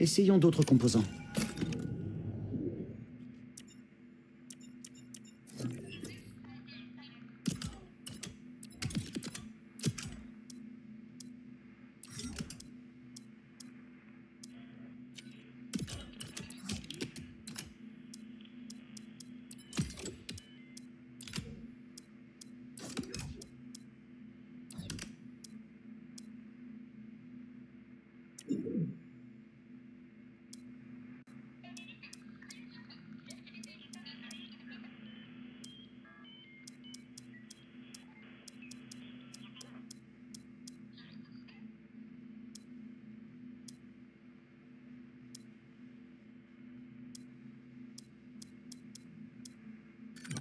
Essayons d'autres composants.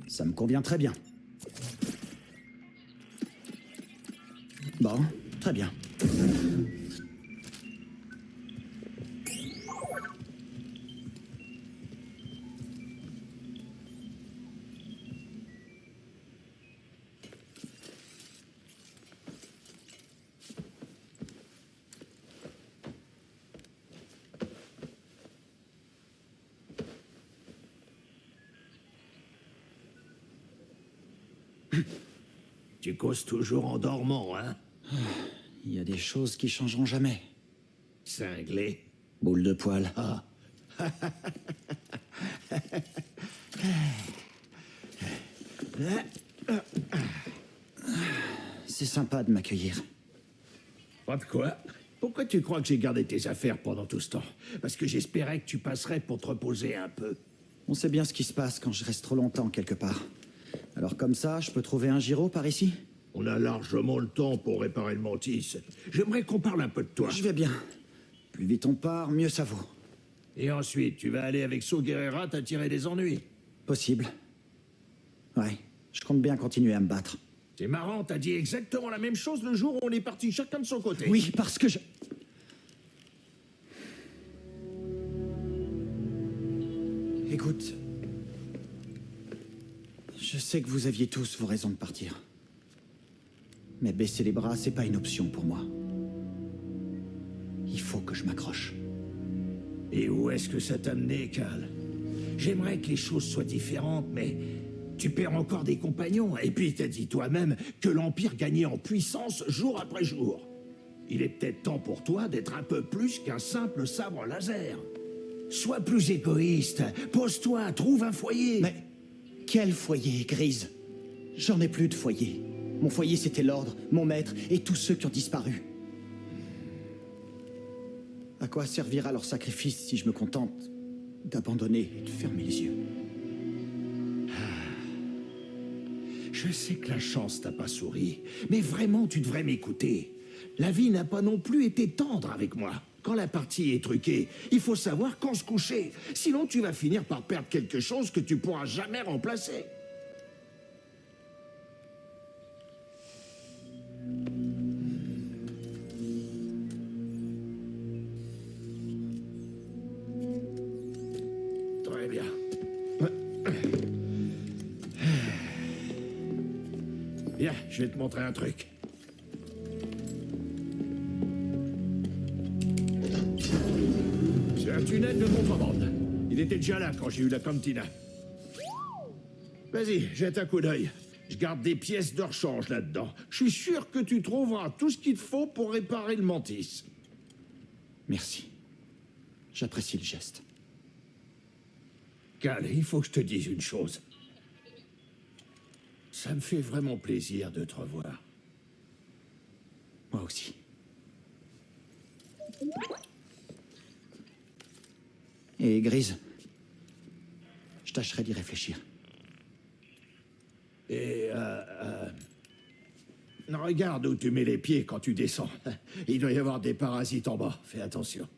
Ça me convient très bien. Bon, très bien. Tu causes toujours en dormant, hein? Il y a des choses qui changeront jamais. Cinglé. Boule de poil. Ah. C'est sympa de m'accueillir. Pas de quoi? Pourquoi tu crois que j'ai gardé tes affaires pendant tout ce temps? Parce que j'espérais que tu passerais pour te reposer un peu. On sait bien ce qui se passe quand je reste trop longtemps quelque part. Alors comme ça, je peux trouver un gyro par ici? On a largement le temps pour réparer le mantis. J'aimerais qu'on parle un peu de toi. Je vais bien. Plus vite on part, mieux ça vaut. Et ensuite, tu vas aller avec Saw Gerrera t'attirer des ennuis. Possible. Ouais, je compte bien continuer à me battre. C'est marrant, t'as dit exactement la même chose le jour où on est partis chacun de son côté. Oui, parce que je... Écoute... Je sais que vous aviez tous vos raisons de partir. Mais baisser les bras, c'est pas une option pour moi. Il faut que je m'accroche. Et où est-ce que ça t'a amené, Cal? J'aimerais que les choses soient différentes, mais tu perds encore des compagnons. Et puis t'as dit toi-même que l'Empire gagnait en puissance jour après jour. Il est peut-être temps pour toi d'être un peu plus qu'un simple sabre laser. Sois plus égoïste. Pose-toi, trouve un foyer. Mais quel foyer, Grise? J'en ai plus de foyer. Mon foyer, c'était l'Ordre, mon maître et tous ceux qui ont disparu. À quoi servira leur sacrifice si je me contente d'abandonner et de fermer les yeux? Je sais que la chance t'a pas souri, mais vraiment tu devrais m'écouter. La vie n'a pas non plus été tendre avec moi. Quand la partie est truquée, il faut savoir quand se coucher. Sinon tu vas finir par perdre quelque chose que tu pourras jamais remplacer. Très bien. Viens, je vais te montrer un truc. C'est un tunnel de contrebande. Il était déjà là quand j'ai eu la cantina. Vas-y, jette un coup d'œil. Je garde des pièces de rechange là-dedans. Je suis sûr que tu trouveras tout ce qu'il te faut pour réparer le mantis. Merci. J'apprécie le geste. Cal, il faut que je te dise une chose. Ça me fait vraiment plaisir de te revoir. Moi aussi. Et Grise, je tâcherai d'y réfléchir. Et regarde où tu mets les pieds quand tu descends. Il doit y avoir des parasites en bas. Fais attention.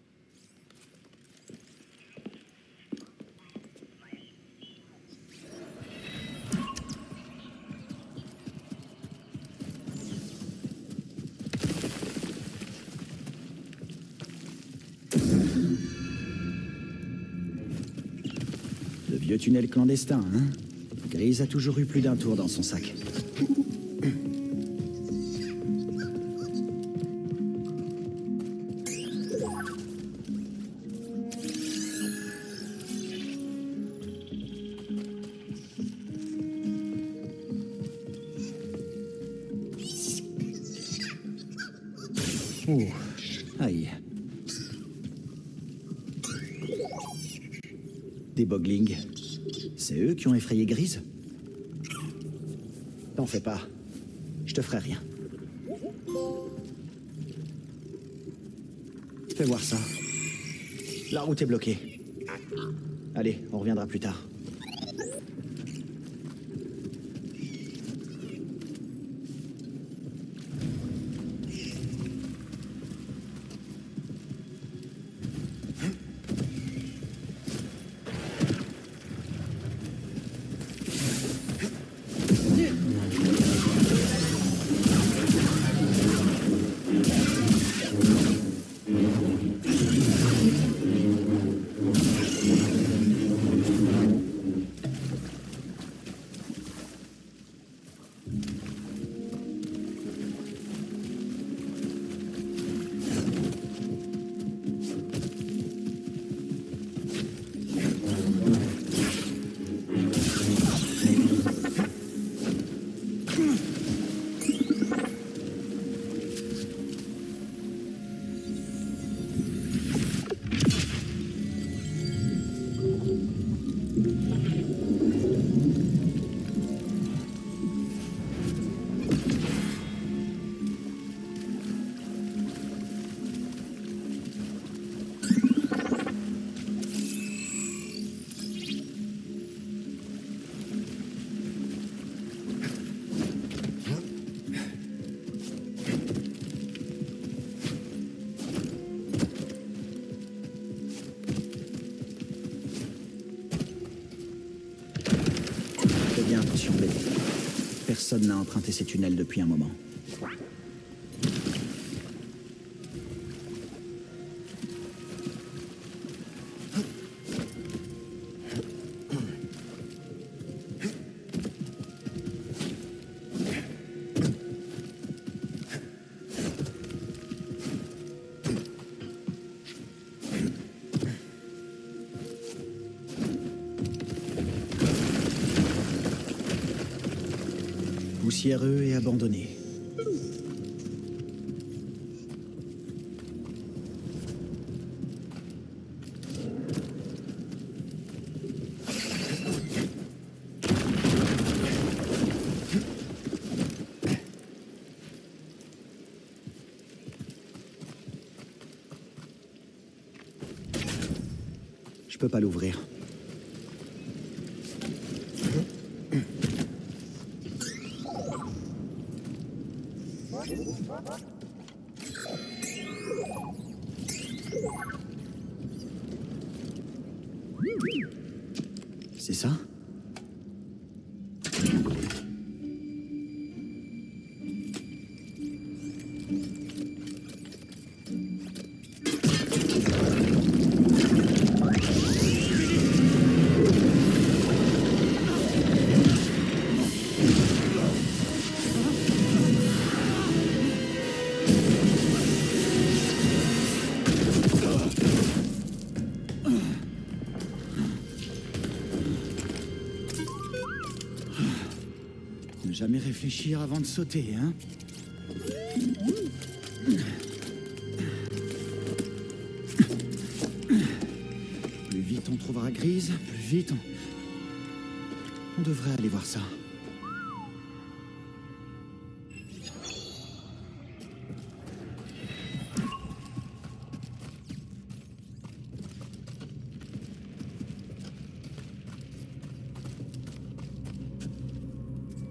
Le vieux tunnel clandestin, hein? Grise a toujours eu plus d'un tour dans son sac. Oh, aïe. Des boglings. C'est eux qui ont effrayé Grise? T'en fais pas. Je te ferai rien. Fais voir ça. La route est bloquée. Allez, on reviendra plus tard. Fais bien attention, BD. Personne n'a emprunté ces tunnels depuis un moment. Poussiéreux et abandonné. Je peux pas l'ouvrir. C'est ça? Ne jamais réfléchir avant de sauter, hein? Plus vite on trouvera Grise, plus vite on devrait aller voir ça.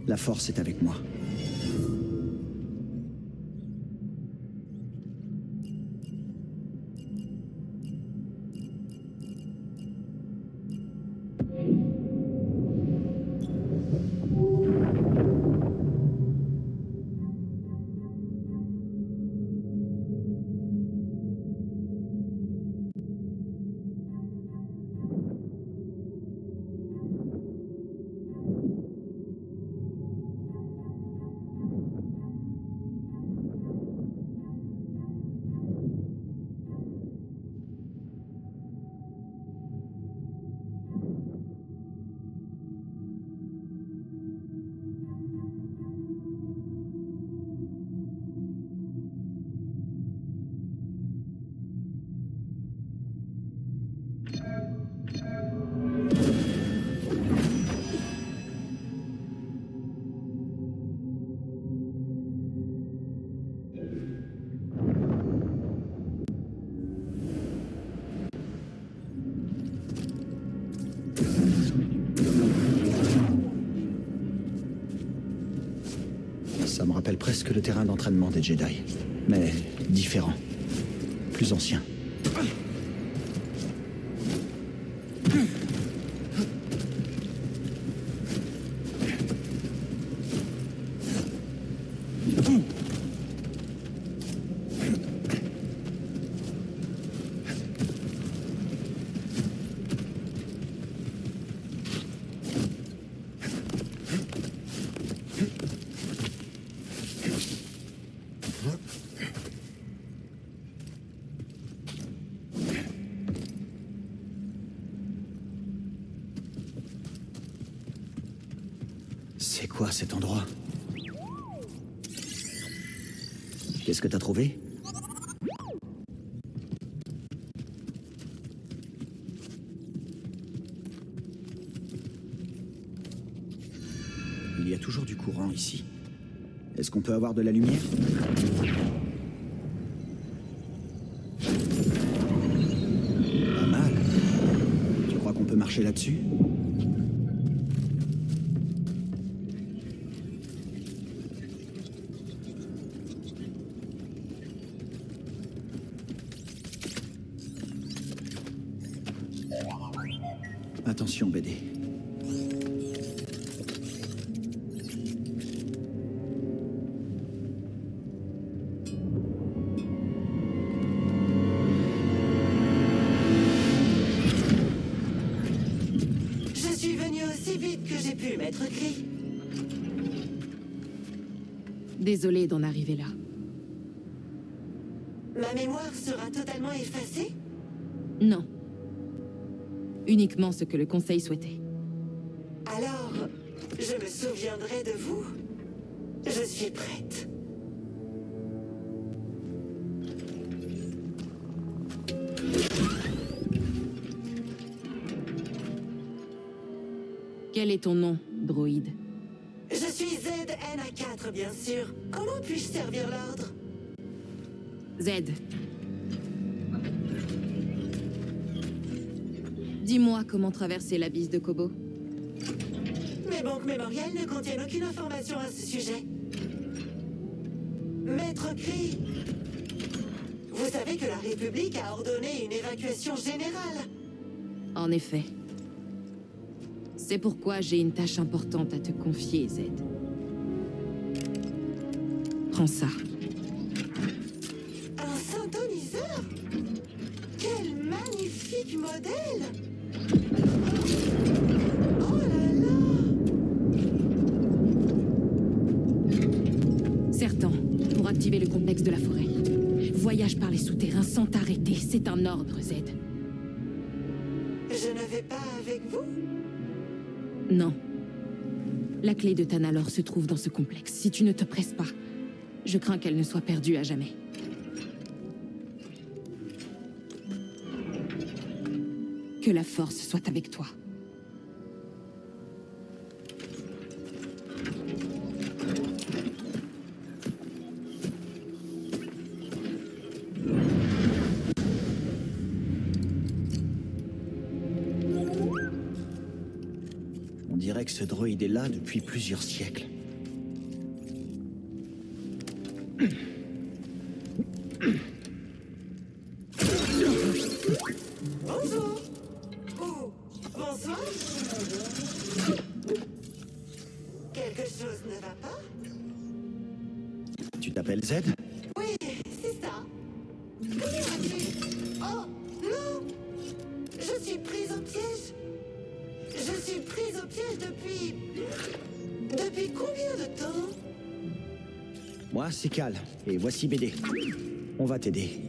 La force est avec moi. Ça me rappelle presque le terrain d'entraînement des Jedi. Mais différent. Plus ancien. C'est quoi cet endroit? Qu'est-ce que t'as trouvé? Il y a toujours du courant ici. Est-ce qu'on peut avoir de la lumière? Pas mal. Tu crois qu'on peut marcher là-dessus? Attention, BD. Je suis venu aussi vite que j'ai pu, Maître Gris. Désolée d'en arriver là. Ma mémoire sera totalement effacée? Non. Uniquement ce que le Conseil souhaitait. Alors, je me souviendrai de vous. Je suis prête. Quel est ton nom, droïde? Je suis ZNA4, bien sûr. Comment puis-je servir l'ordre? Z. Dis-moi comment traverser l'abysse de Kobo. Mes banques mémorielles ne contiennent aucune information à ce sujet. Maître Gris, vous savez que la République a ordonné une évacuation générale. En effet. C'est pourquoi j'ai une tâche importante à te confier, Z. Prends ça. Un synthoniseur? Quel magnifique modèle! Oh là là! Certain, pour activer le complexe de la forêt. Voyage par les souterrains sans t'arrêter. C'est un ordre, Z. Je ne vais pas avec vous? Non. La clé de Tanalor se trouve dans ce complexe. Si tu ne te presses pas, je crains qu'elle ne soit perdue à jamais. Que la force soit avec toi. On dirait que ce droïde est là depuis plusieurs siècles. Bonjour! Ou bonsoir? Quelque chose ne va pas? Tu t'appelles Z? Oui, c'est ça. Comment as-tu... Oh, non! Je suis prise au piège. Je suis prise au piège depuis... Depuis combien de temps? Moi, c'est Cal, et voici BD. On va t'aider.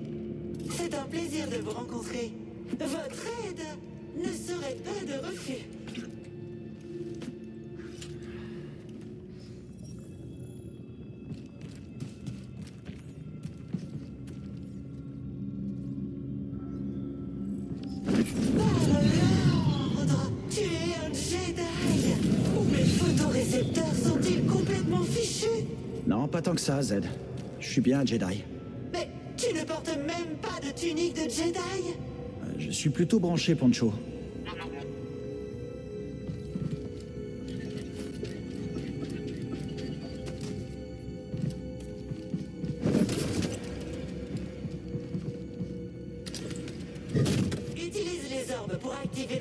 C'est un plaisir de vous rencontrer. Votre aide ne serait pas de refus. Par l'ordre, tu es un Jedi. Mes photorécepteurs sont-ils complètement fichus? Non, pas tant que ça, Z. Je suis bien un Jedi. Mais tu ne portes même pas de tunique de Jedi? Je suis plutôt branché, Poncho.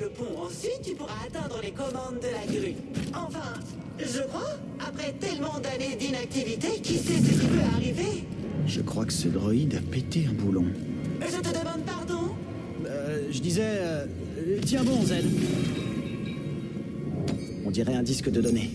le pont. Ensuite, tu pourras atteindre les commandes de la grue. Enfin, je crois, après tellement d'années d'inactivité, qui sait ce qui peut arriver? Je crois que ce droïde a pété un boulon. Je te demande pardon? Je disais... tiens bon, Zed. On dirait un disque de données.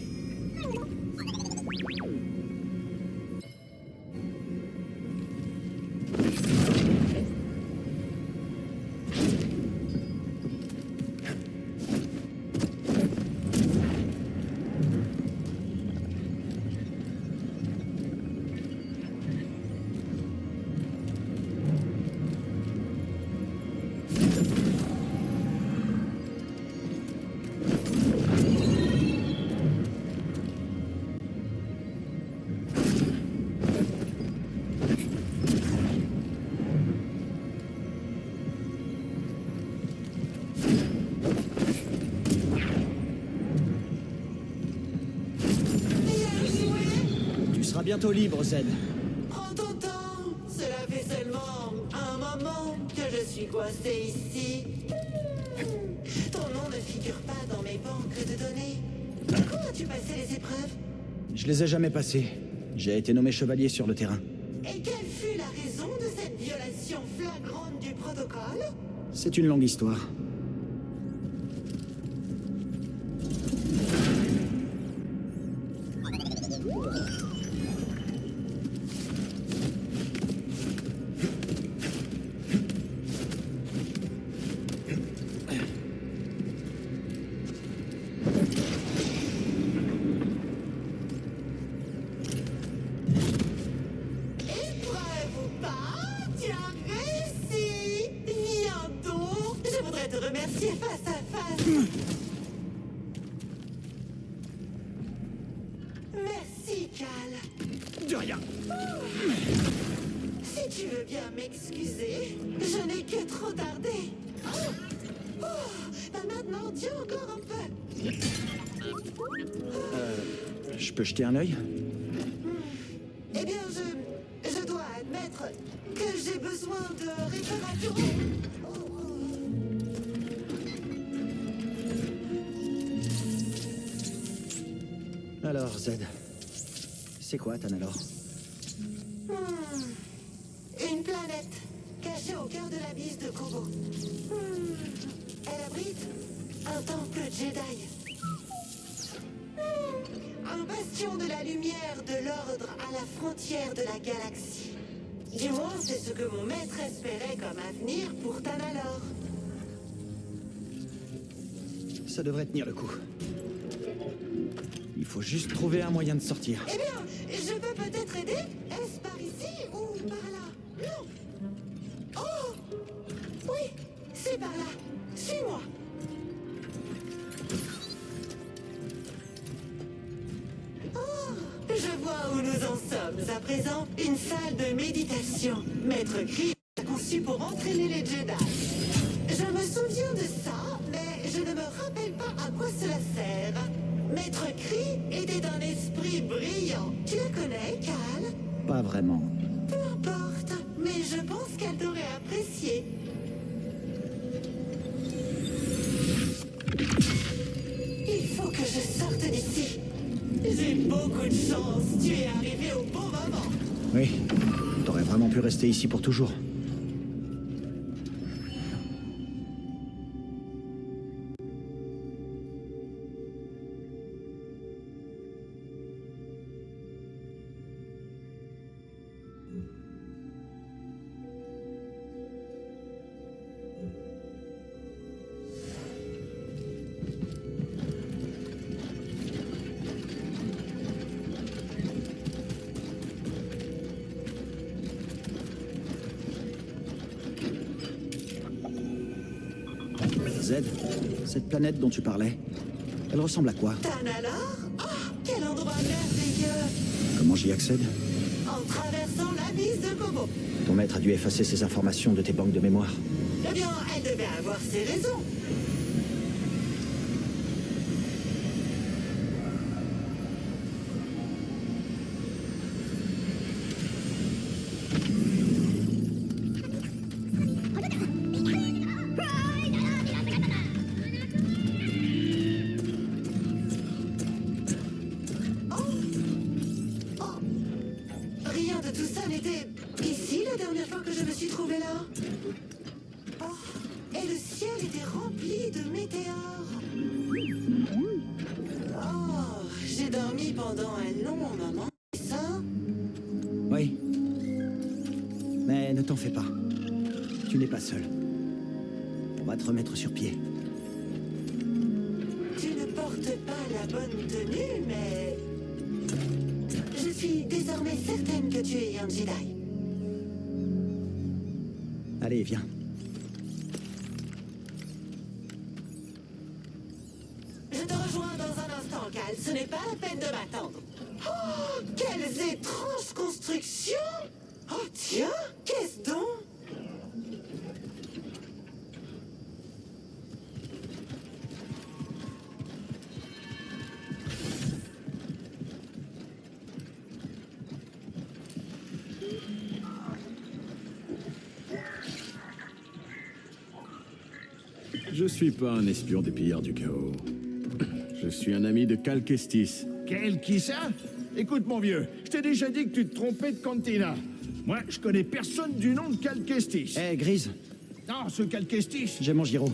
Tu seras bientôt libre, Zed. Prends ton temps. Cela fait seulement un moment que je suis coincé ici. Ton nom ne figure pas dans mes banques de données. Comment as-tu passé les épreuves? Je les ai jamais passés. J'ai été nommé chevalier sur le terrain. Et quelle fut la raison de cette violation flagrante du protocole? C'est une longue histoire. Épreuve ou pas, tu as réussi. Viens donc. Je voudrais te remercier face à face. Merci, Cal. De rien. Si tu veux bien m'excuser, je n'ai que trop tardé. Maintenant, tiens encore un peu. Je peux jeter un œil? Eh bien, je dois admettre que j'ai besoin de réparation. Alors, Zed. C'est quoi, Tanalor? Une planète cachée au cœur de la bise de Kobo. Elle abrite un temple Jedi. Un bastion de la lumière de l'ordre à la frontière de la galaxie. Du moins, c'est ce que mon maître espérait comme avenir pour Tanalor. Ça devrait tenir le coup. Il faut juste trouver un moyen de sortir. Eh bien, je peux peut-être aider? Est-ce par ici ou par là? Non. Oh! Oui, c'est par là. Suis-moi. Oh, je vois où nous en sommes à présent. Une salle de méditation. Maître Kree a conçu pour entraîner les Jedi. Je me souviens de ça, mais je ne me rappelle pas à quoi cela sert. Maître Kree était d'un esprit brillant. Tu la connais, Cal? Pas vraiment. Peu importe, mais je pense qu'elle t'aurait apprécié. Il faut que je sorte d'ici. J'ai beaucoup de chance. Tu es arrivé au bon moment. Oui. T'aurais vraiment pu rester ici pour toujours. Zed, cette planète dont tu parlais, elle ressemble à quoi? Tanalor? Oh, quel endroit merveilleux! Comment j'y accède? En traversant la bise de Kobo. Ton maître a dû effacer ces informations de tes banques de mémoire. Eh bien, elle devait avoir ses raisons. météore. Oh, j'ai dormi pendant un long moment. C'est ça? Oui. Mais ne t'en fais pas. Tu n'es pas seul. On va te remettre sur pied. Tu ne portes pas la bonne tenue, mais... Je suis désormais certaine que tu es un Jedi. Allez, viens. Je te rejoins dans un instant, Cal. Ce n'est pas la peine de m'attendre. Oh, quelles étranges constructions! Oh, tiens, qu'est-ce donc? Je suis pas un espion des pillards du chaos. Je suis un ami de Cal Kestis. Qui ça? Écoute, mon vieux, je t'ai déjà dit que tu te trompais de cantina. Moi, je connais personne du nom de Cal Kestis. Hé, Grise, Non, ce Cal Kestis. j'ai mon gyro.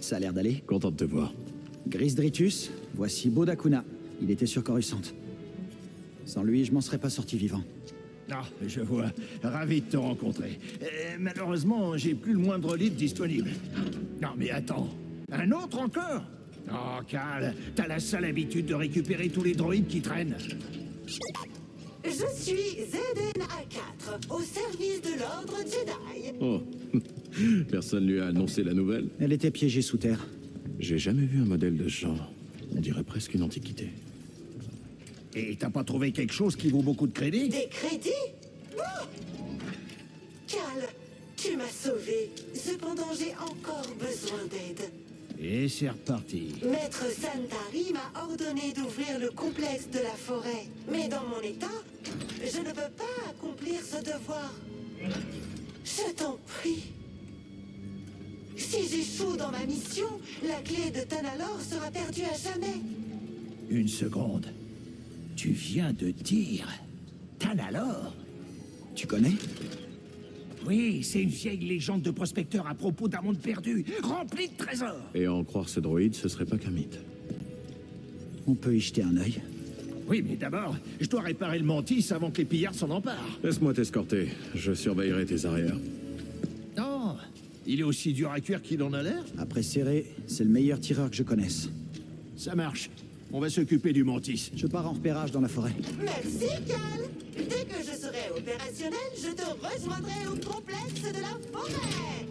Ça a l'air d'aller. Content de te voir. Grise Dritus, voici Bodakuna. Il était sur Coruscant. Sans lui, je m'en serais pas sorti vivant. Ah, je vois. Ravi de te rencontrer. Malheureusement, j'ai plus le moindre litre disponible. Non, mais attends. Un autre encore? Oh, Cal, t'as la sale habitude de récupérer tous les droïdes qui traînent. Je suis Zeden A4, au service de l'ordre Jedi. Oh, personne lui a annoncé la nouvelle. Elle était piégée sous terre. J'ai jamais vu un modèle de ce genre. On dirait presque une antiquité. Et t'as pas trouvé quelque chose qui vaut beaucoup de crédit? Des crédits? Oh! Cal, tu m'as sauvé. Cependant, j'ai encore besoin d'aide. Et c'est reparti. Maître Santari m'a ordonné d'ouvrir le complexe de la forêt. Mais dans mon état, je ne peux pas accomplir ce devoir. Je t'en prie. Si j'échoue dans ma mission, la clé de Tanalor sera perdue à jamais. Une seconde. Tu viens de dire... Tanalor? Tu connais? Oui, c'est une vieille légende de prospecteur à propos d'un monde perdu, rempli de trésors. Et à en croire ce droïde, ce serait pas qu'un mythe. On peut y jeter un œil. Oui, mais d'abord, je dois réparer le mantis avant que les pillards s'en emparent. Laisse-moi t'escorter. Je surveillerai tes arrières. Non, il est aussi dur à cuire qu'il en a l'air. Après serré, c'est le meilleur tireur que je connaisse. Ça marche. On va s'occuper du mantis. Je pars en repérage dans la forêt. Merci, Cal. Dès que je serai opérationnel, je te rejoindrai au complexe de la forêt.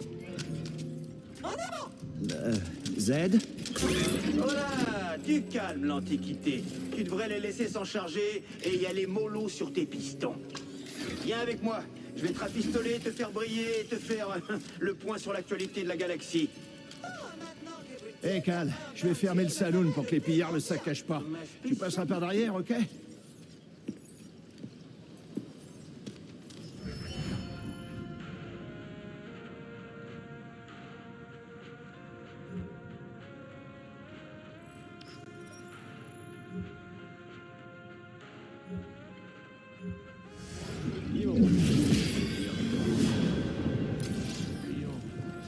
En avant! Z? Voilà, du calme l'Antiquité. Tu devrais les laisser s'en charger et y aller mollo sur tes pistons. Viens avec moi, je vais te rafistoler, te faire briller et te faire le point sur l'actualité de la galaxie. Hé, Cal, je vais fermer le saloon pour que les pillards ne se saccagent pas. Tu passeras par derrière, ok?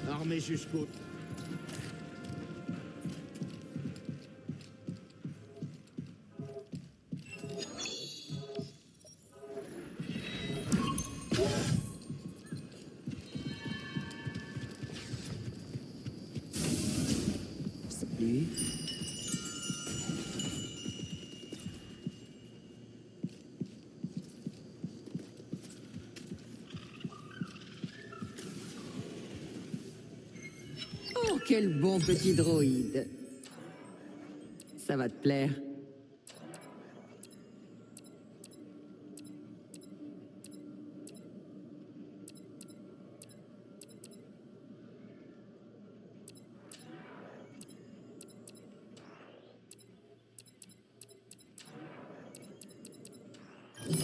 Armé jusqu'au... Salut. Oh, quel bon petit droïde. Ça va te plaire.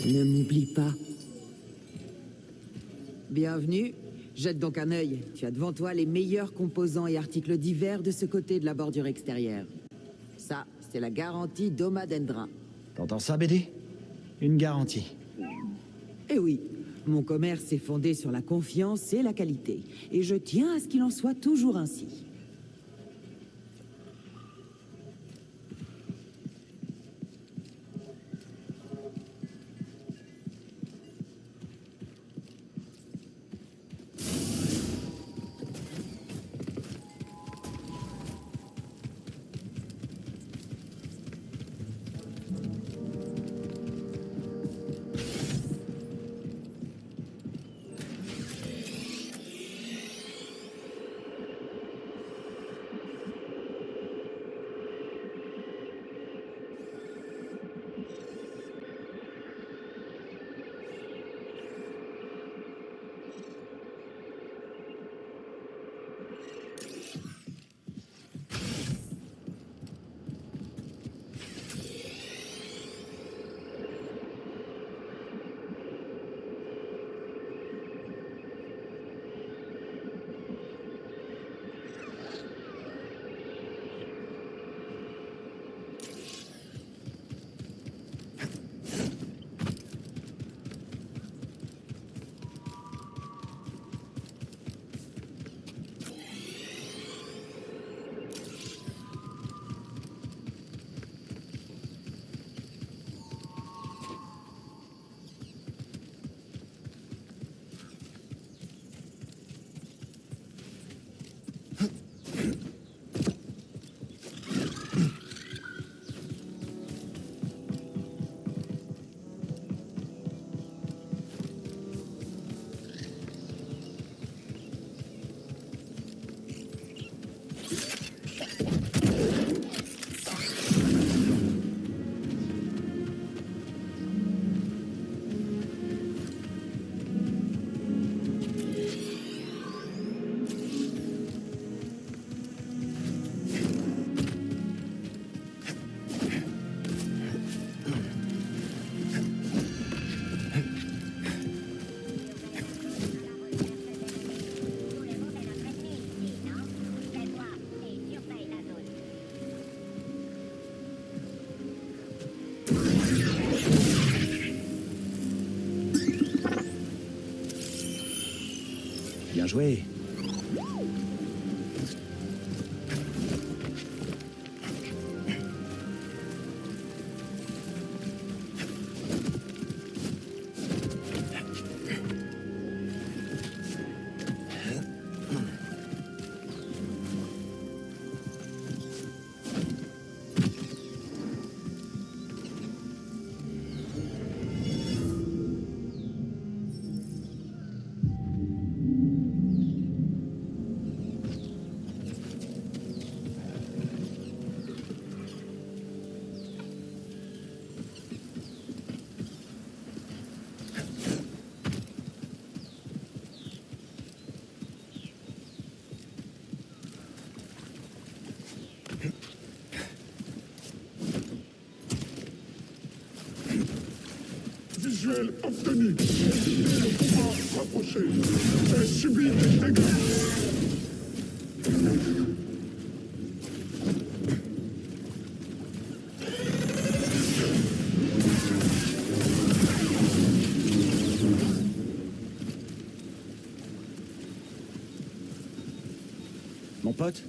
Ne m'oublie pas. Bienvenue. Jette donc un œil. Tu as devant toi les meilleurs composants et articles divers de ce côté de la bordure extérieure. Ça, c'est la garantie d'Oma Dendra. T'entends ça, BD? Une garantie. Eh oui, mon commerce est fondé sur la confiance et la qualité. Et je tiens à ce qu'il en soit toujours ainsi. joué. Visuel obtenu. Le combat rapproché. Et subit des dégâts. Mon pote?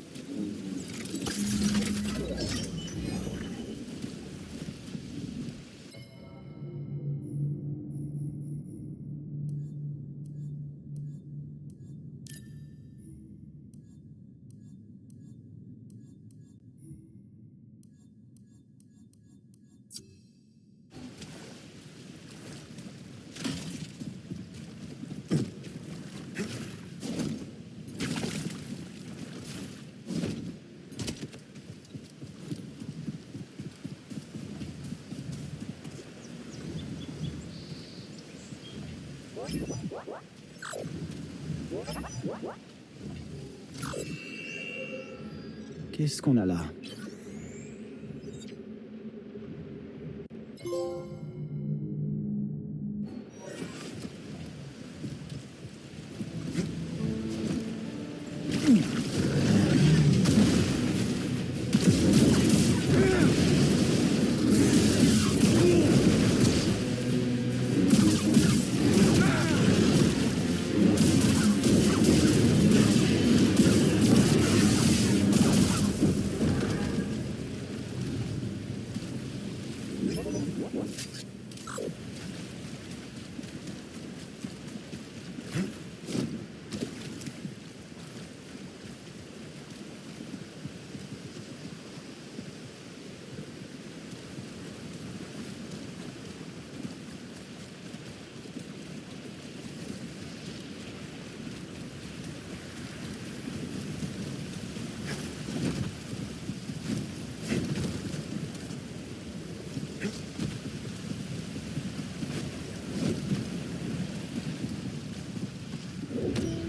Qu'est-ce qu'on a là?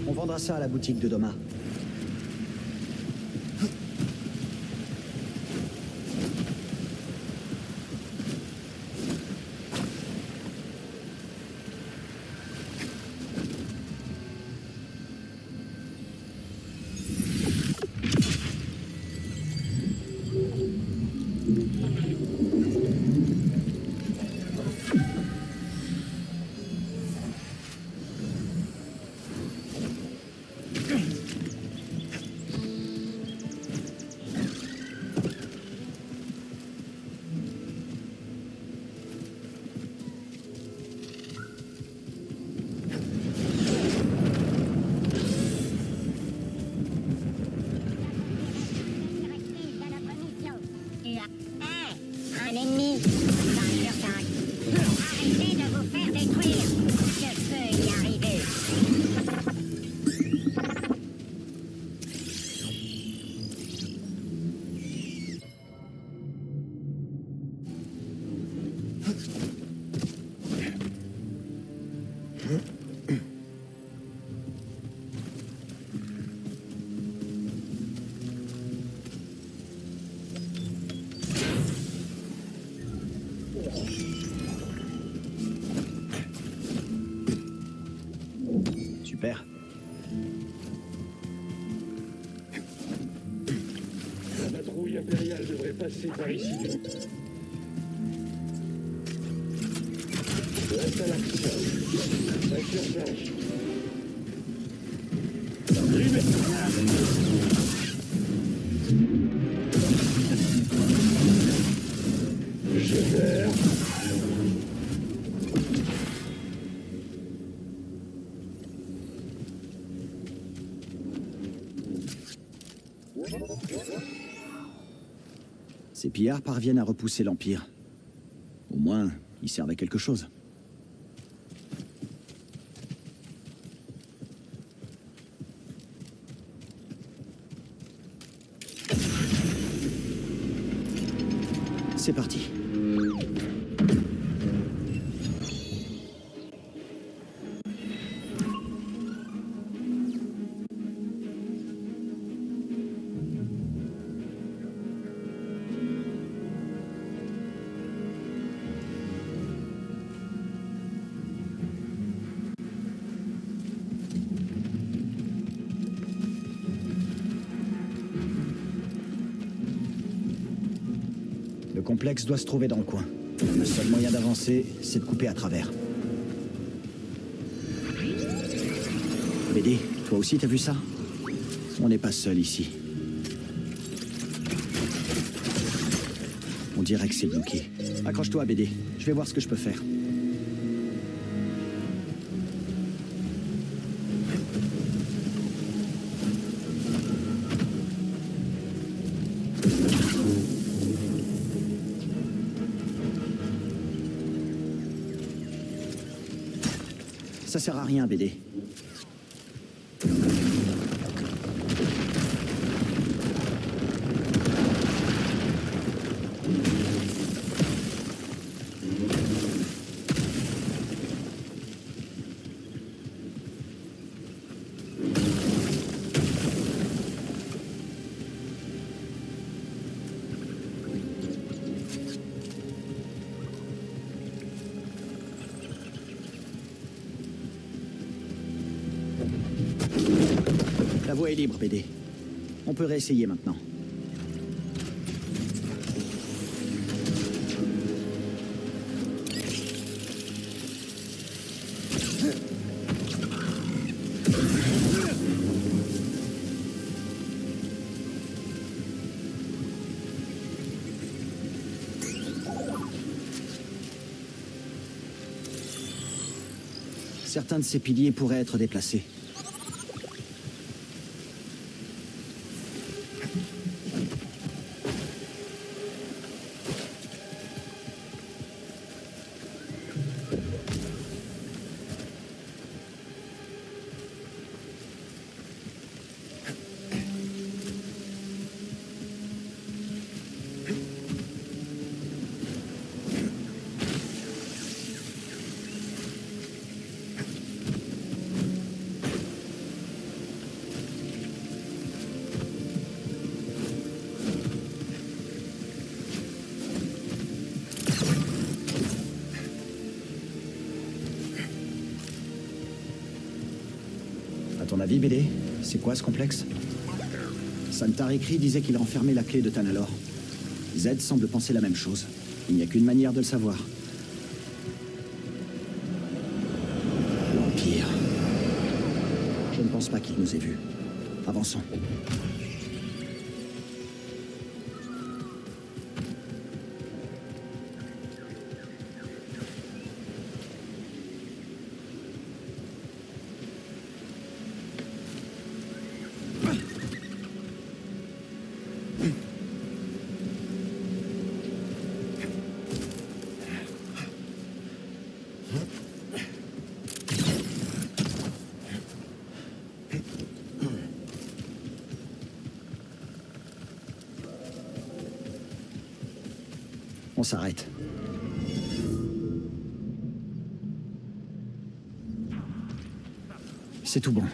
On vendra ça à la boutique de Doma. Un ennemi. 5 sur 5. Arrêtez de vous faire détruire. Je peux y arriver. Super. La patrouille impériale devrait passer par ici. Reste à l'action. Insurgence. Ces pillards parviennent à repousser l'Empire. Au moins, ils servent à quelque chose. C'est parti. Le complexe doit se trouver dans le coin. Le seul moyen d'avancer, c'est de couper à travers. BD, toi aussi t'as vu ça? On n'est pas seul ici. On dirait que c'est bloqué. Accroche-toi, BD. Je vais voir ce que je peux faire. Ça sert à rien, BD. La voie est libre, BD. On peut réessayer maintenant. Certains de ces piliers pourraient être déplacés. À ton avis, BD, c'est quoi ce complexe? Santarikri disait qu'il renfermait la clé de Tanalor. Z semble penser la même chose. Il n'y a qu'une manière de le savoir. L'Empire. Je ne pense pas qu'il nous ait vus. Avançons. On s'arrête. C'est tout bon.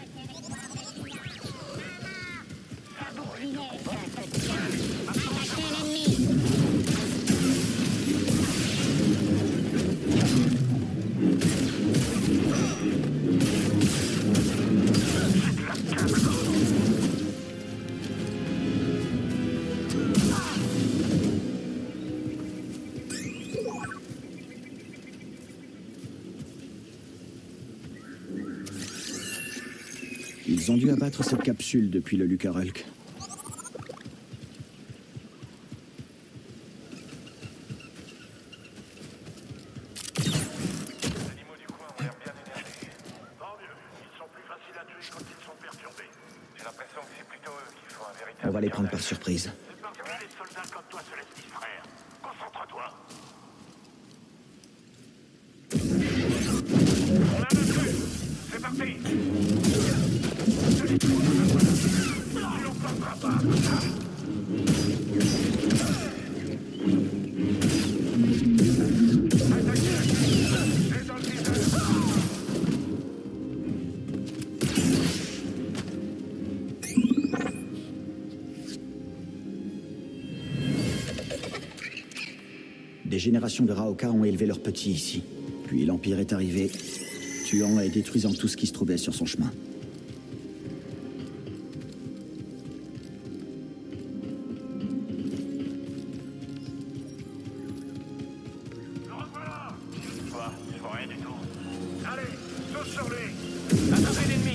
Ils ont dû abattre cette capsule depuis le Luca Hulk. On va les prendre par surprise. C'est parce que les soldats comme toi se laissent distraire. Concentre-toi. On a battu. C'est parti. Tu n'en passeras pas. Attaquez. C'est dans le viseur. Des générations de Raoka ont élevé leurs petits ici. Puis l'Empire est arrivé, tuant et détruisant tout ce qui se trouvait sur son chemin. Le revoilà. Quoi? Je vois rien du tout. Allez, tous sur lui. Attrapez l'ennemi.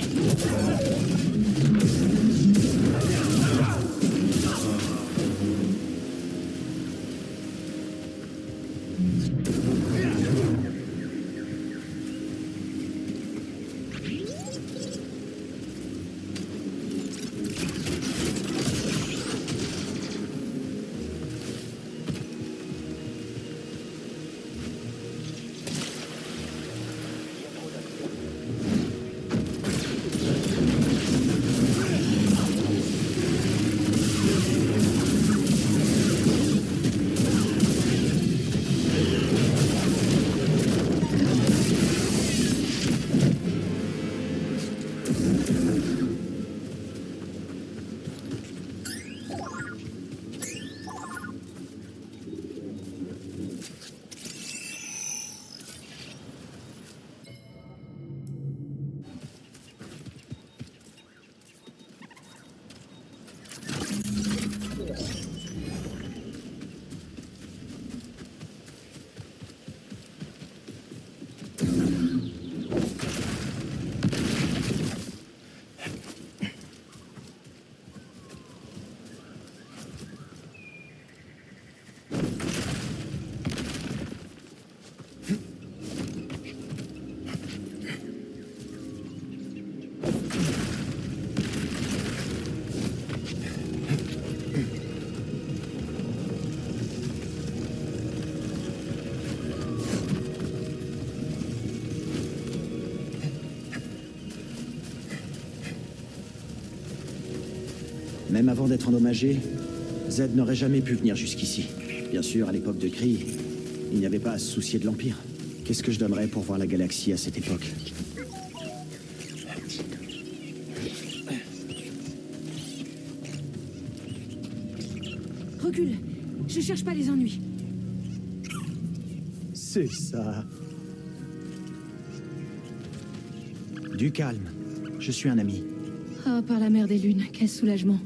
Même avant d'être endommagé, Z n'aurait jamais pu venir jusqu'ici. Bien sûr, à l'époque de Kree, il n'y avait pas à se soucier de l'Empire. Qu'est-ce que je donnerais pour voir la galaxie à cette époque? Recule. Je cherche pas les ennuis. C'est ça. Du calme. Je suis un ami. Oh, par la mer des lunes, quel soulagement.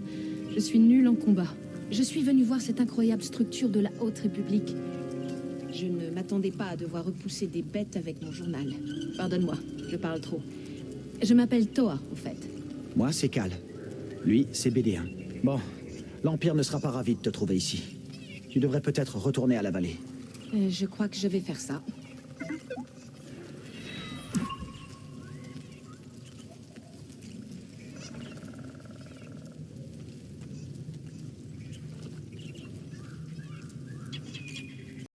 Je suis nulle en combat. Je suis venu voir cette incroyable structure de la Haute République. Je ne m'attendais pas à devoir repousser des bêtes avec mon journal. Pardonne-moi, je parle trop. Je m'appelle Toa, au fait. Moi, c'est Cal. Lui, c'est BD1. Bon, l'Empire ne sera pas ravi de te trouver ici. Tu devrais peut-être retourner à la vallée. Je crois que je vais faire ça.